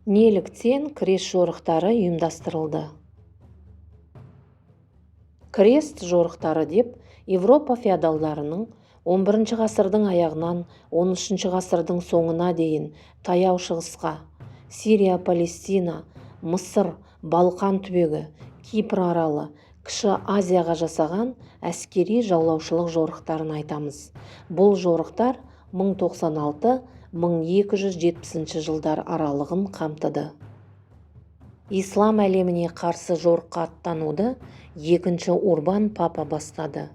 Неліктен крест жорықтары ұйымдастырылды? Крест жорықтары деп Европа феодалдарының 11 ғасырдың аяғынан 13 ғасырдың соңына дейін таяу шығысқа, Сирия, Палестина, Мысыр, Балқан түбегі, Кипр аралы, Кіші Азияға жасаған әскери жаулаушылық жорықтарын айтамыз. Бұл жорықтар 1096-1270 жылдар аралығын қамтыды. Ислам әлеміне қарсы жорыққа аттануды екінші Урбан папа бастады.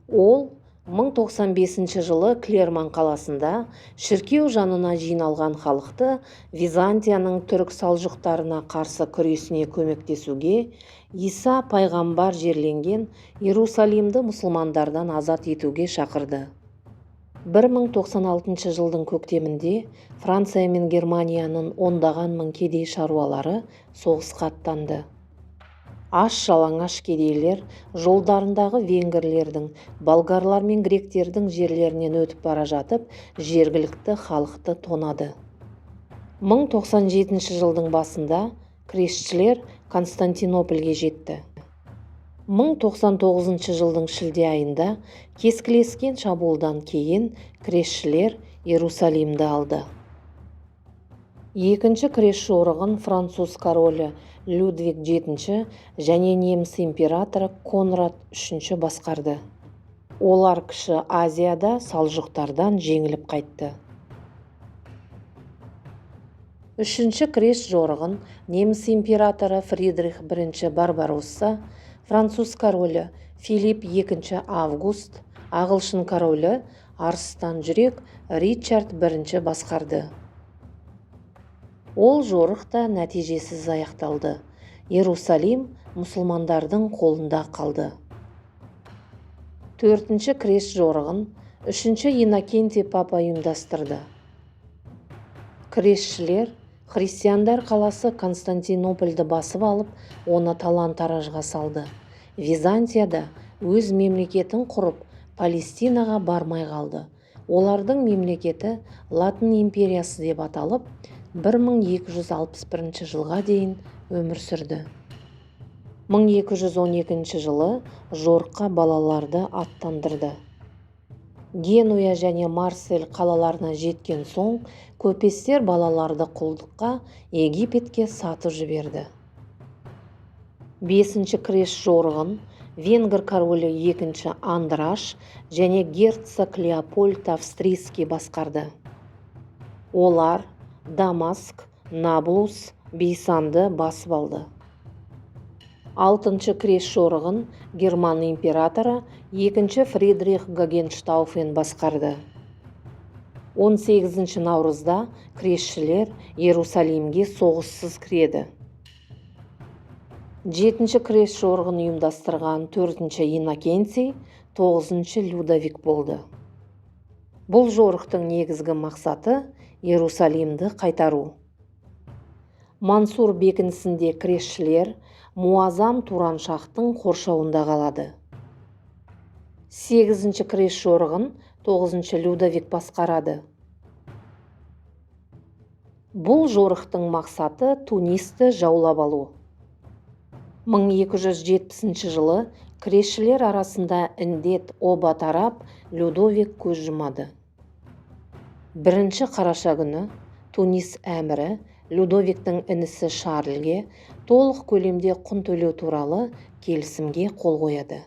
Ол 1095 жылы Клермон қаласында шіркеу жанына жиналған халықты Византияның түрік салжұқтарына қарсы күресіне көмектесуге, Иса пайғамбар жерленген Иерусалимді мұсылмандардан азат етуге шақырды. 1096 жылдың көктемінде Франция мен Германияның ондаған мың кедей шаруалары соғысқа аттанды. Аш-жалаңаш кедейлер жолдарындағы венгрлердің, болгарлар мен гректердің жерлерінен өтіп бара жатып, жергілікті халықты тонады. 1097 жылдың басында крестшілер Константинопольге жетті. 1099 жылдың шілде айында кескілескен шабуылдан кейін крестшілер Иерусалимді алды. Екінші крест жорығын француз королі Людвиг VII және неміс императоры Конрад III басқарды. Олар Кіші Азияда салжұқтардан жеңіліп қайтты. Үшінші крест жорығын неміс императоры Фридрих I Барбаросса, француз королі Филипп II Август, ағылшын королі Арыстан жүрек Ричард I басқарды. Ол жорық та нәтижесіз аяқталды. Иерусалим мұсылмандардың қолында қалды. Төртінші крест жорығын 3-ші Иннокентий папа ұйымдастырды. Крестшілер христиандар қаласы Константинопольді басып алып, оны талан-таражға салды. Византияда өз мемлекетін құрып, Палестинаға бармай қалды. Олардың мемлекеті Латын империясы деп аталып, 1261 жылға дейін өмір сүрді. 1212 жылы жорыққа балаларды аттандырды. Генуя және Марсель қалаларына жеткен соң, көпестер балаларды құлдыққа Египетке сатып жіберді. 5-ші крест жорығын венгр королі 2-ші Андраш және герцог Леопольд Австрийский басқарды. Олар Дамаск, Наблус, Бейсанды басып алды. 6-ші крест жорығын Герман императоры 2-ші Фридрих Гогенштауфен басқарды. 18 наурызда крестшілер Иерусалимге соғыссыз кіреді. 7-ші крест жорығын ұйымдастырған 4-ші Иннокентий, 9-ші Людовик болды. Бұл жорықтың негізгі мақсаты Иерусалимді қайтару. Мансур бекінісінде крестшілер Муазам Тураншахтың қоршауында қалады. 8-ші крест жорығын 9-ші Людовик басқарады. Бұл жорықтың мақсаты Тунисті жаулап алу. 1270 жылы крестшілер арасында індет оба тарап, Людовик көз жұмады. 1-ші қараша күні Тунис әмірі Людовиктің інісі Шарльге толық көлемде құн төлеу туралы келісімге қол қояды.